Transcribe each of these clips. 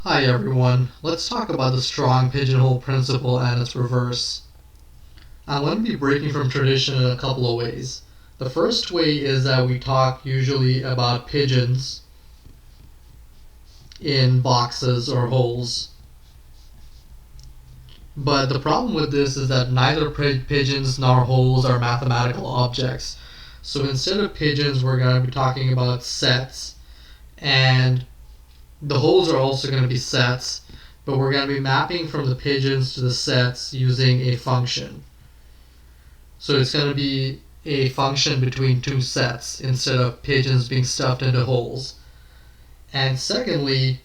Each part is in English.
Hi everyone, let's talk about the strong pigeonhole principle and its reverse. I'm going to be breaking from tradition in a couple of ways. The first way is that we talk usually about pigeons in boxes or holes. But the problem with this is that neither pigeons nor holes are mathematical objects. So instead of pigeons, we're going to be talking about sets, and the holes are also going to be sets, but we're going to be mapping from the pigeons to the sets using a function. So it's going to be a function between two sets instead of pigeons being stuffed into holes. And secondly,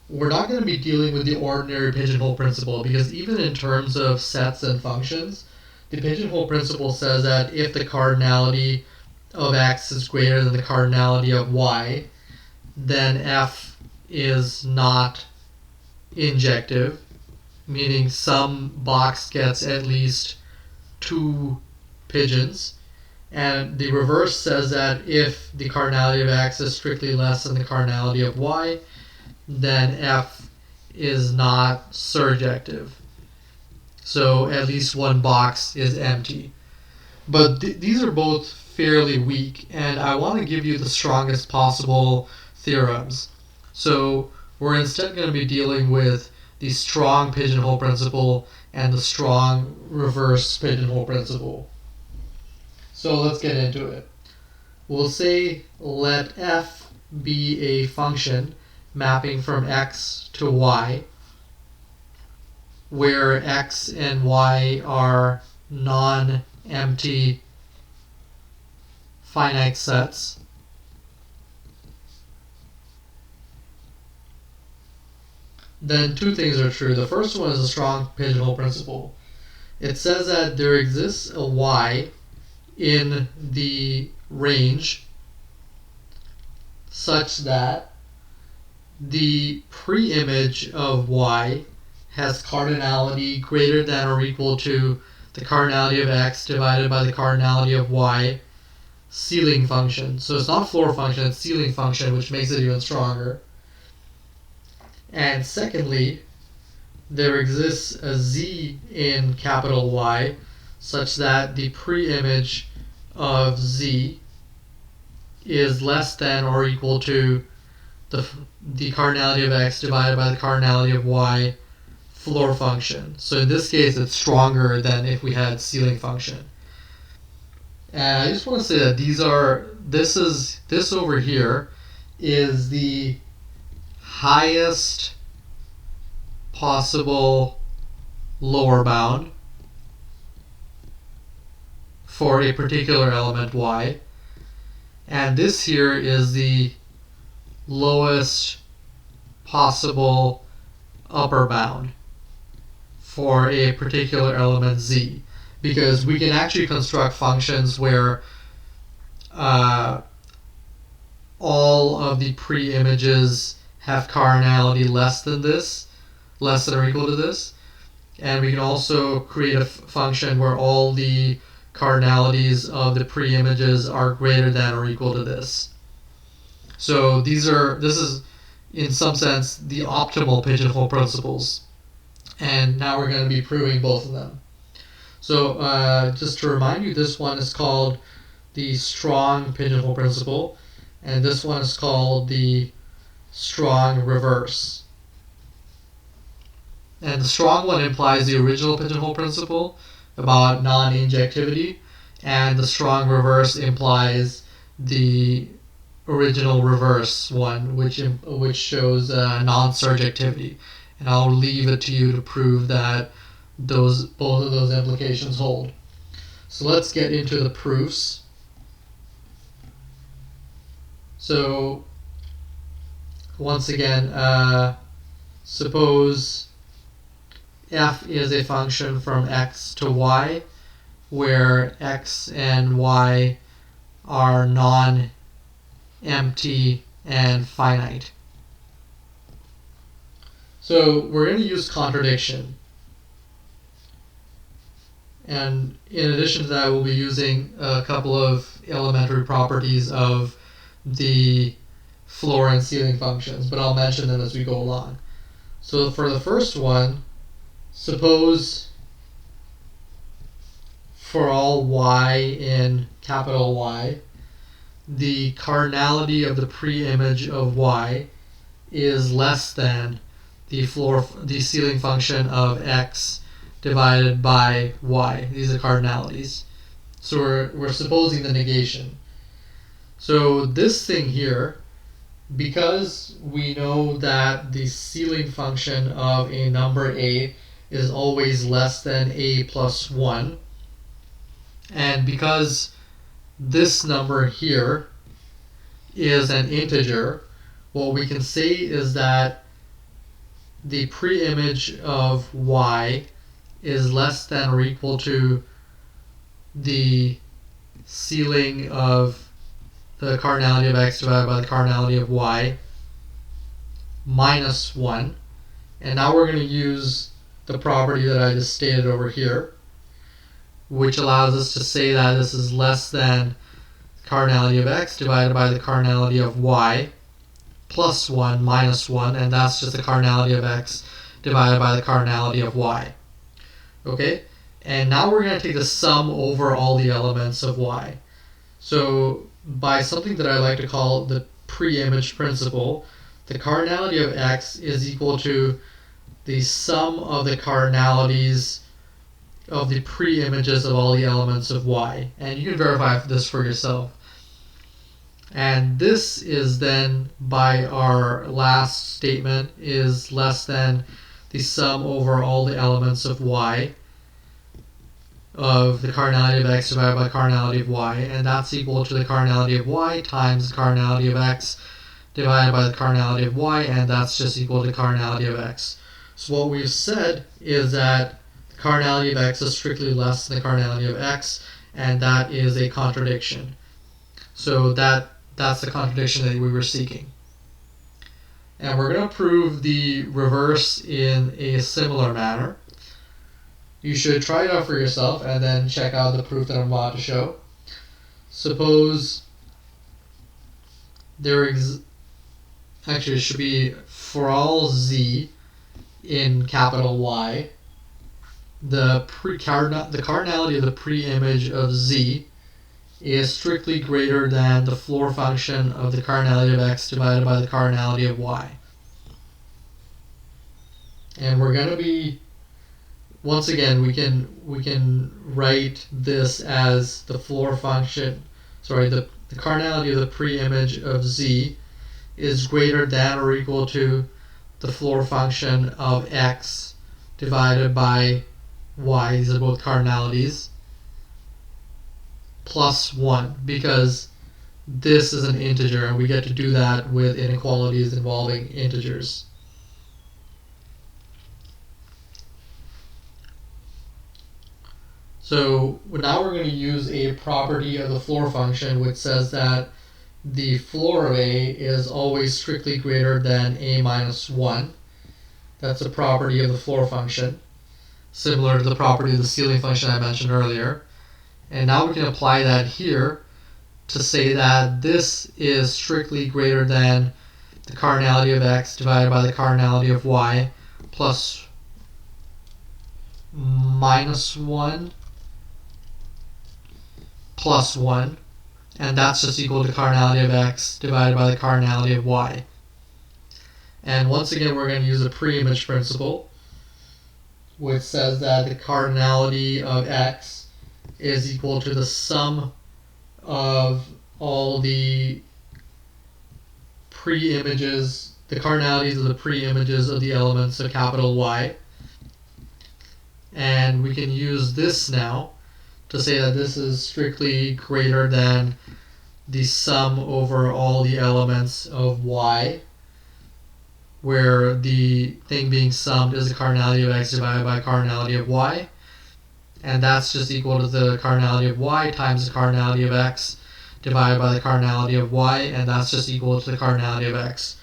we're not going to be dealing with the ordinary pigeonhole principle, because even in terms of sets and functions, the pigeonhole principle says that if the cardinality of x is greater than the cardinality of y, then f is not injective, meaning some box gets at least two pigeons. And the reverse says that if the cardinality of x is strictly less than the cardinality of y, then f is not surjective. So at least one box is empty. But these are both fairly weak, and I want to give you the strongest possible theorems. So we're instead going to be dealing with the strong pigeonhole principle and the strong reverse pigeonhole principle. So let's get into it. We'll say let f be a function mapping from x to y, where x and y are non-empty finite sets. Then two things are true. The first one is a strong pigeonhole principle. It says that there exists a y in the range such that the pre-image of y has cardinality greater than or equal to the cardinality of x divided by the cardinality of y ceiling function. So it's not floor function, it's ceiling function, which makes it even stronger. And secondly, there exists a z in capital Y such that the pre-image of z is less than or equal to the cardinality of x divided by the cardinality of y floor function. So in this case, it's stronger than if we had ceiling function. And I just want to say that this over here is the highest possible lower bound for a particular element y, and this here is the lowest possible upper bound for a particular element z, because we can actually construct functions where all of the pre-images have cardinality less than or equal to this, and we can also create a function where all the cardinalities of the pre-images are greater than or equal to this. So this is in some sense the optimal pigeonhole principles, and now we're going to be proving both of them. So just to remind you, this one is called the strong pigeonhole principle, and this one is called the strong reverse. And the strong one implies the original pigeonhole principle about non-injectivity, and the strong reverse implies the original reverse one, which shows non-surjectivity. And I'll leave it to you to prove that both of those implications hold. So let's get into the proofs. So once again, suppose f is a function from x to y, where x and y are non-empty and finite. So we're going to use contradiction. And in addition to that, we'll be using a couple of elementary properties of the floor and ceiling functions, but I'll mention them as we go along. So for the first one, suppose for all y in capital Y, the cardinality of the pre-image of y is less than the ceiling function of x divided by y. These are cardinalities. So we're supposing the negation. So this thing here, because we know that the ceiling function of a number a is always less than a plus 1, and because this number here is an integer, what we can say is that the pre-image of y is less than or equal to the ceiling of the cardinality of x divided by the cardinality of y minus 1. And now we're going to use the property that I just stated over here, which allows us to say that this is less than cardinality of x divided by the cardinality of y plus 1 minus 1, and that's just the cardinality of x divided by the cardinality of y. Okay? And now we're going to take the sum over all the elements of y. So by something that I like to call the pre-image principle, the cardinality of x is equal to the sum of the cardinalities of the pre-images of all the elements of y. And you can verify this for yourself. And this is then, by our last statement, is less than the sum over all the elements of y of the cardinality of x divided by the cardinality of y, and that's equal to the cardinality of y times the cardinality of x divided by the cardinality of y, and that's just equal to the cardinality of x. So what we've said is that the cardinality of x is strictly less than the cardinality of x, and that is a contradiction. So that's the contradiction that we were seeking. And we're going to prove the reverse in a similar manner. You should try it out for yourself and then check out the proof that I'm about to show. Suppose actually it should be for all z in capital Y, the cardinality of the pre-image of z is strictly greater than the floor function of the cardinality of x divided by the cardinality of y. And we're going to be, once again, we can write this as the floor function, the cardinality of the pre-image of z is greater than or equal to the floor function of x divided by y, these are both cardinalities, plus 1, because this is an integer and we get to do that with inequalities involving integers. So now we're going to use a property of the floor function which says that the floor of a is always strictly greater than a minus 1. That's a property of the floor function, similar to the property of the ceiling function I mentioned earlier. And now we can apply that here to say that this is strictly greater than the cardinality of x divided by the cardinality of y plus minus 1 plus 1, and that's just equal to the cardinality of x divided by the cardinality of y. And once again, we're going to use the pre-image principle, which says that the cardinality of x is equal to the sum of all the pre-images, the cardinalities of the pre-images of the elements of capital Y. And we can use this now to say that this is strictly greater than the sum over all the elements of y, where the thing being summed is the cardinality of x divided by cardinality of y, and that's just equal to the cardinality of y times the cardinality of x divided by the cardinality of y, and that's just equal to the cardinality of x.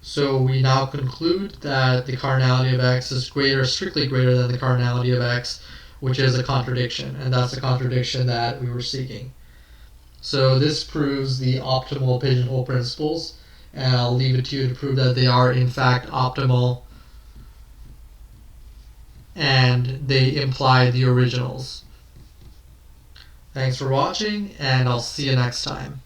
So we now conclude that the cardinality of x is strictly greater than the cardinality of x, which is a contradiction, and that's the contradiction that we were seeking. So this proves the optimal pigeonhole principles, and I'll leave it to you to prove that they are in fact optimal and they imply the originals. Thanks for watching, and I'll see you next time.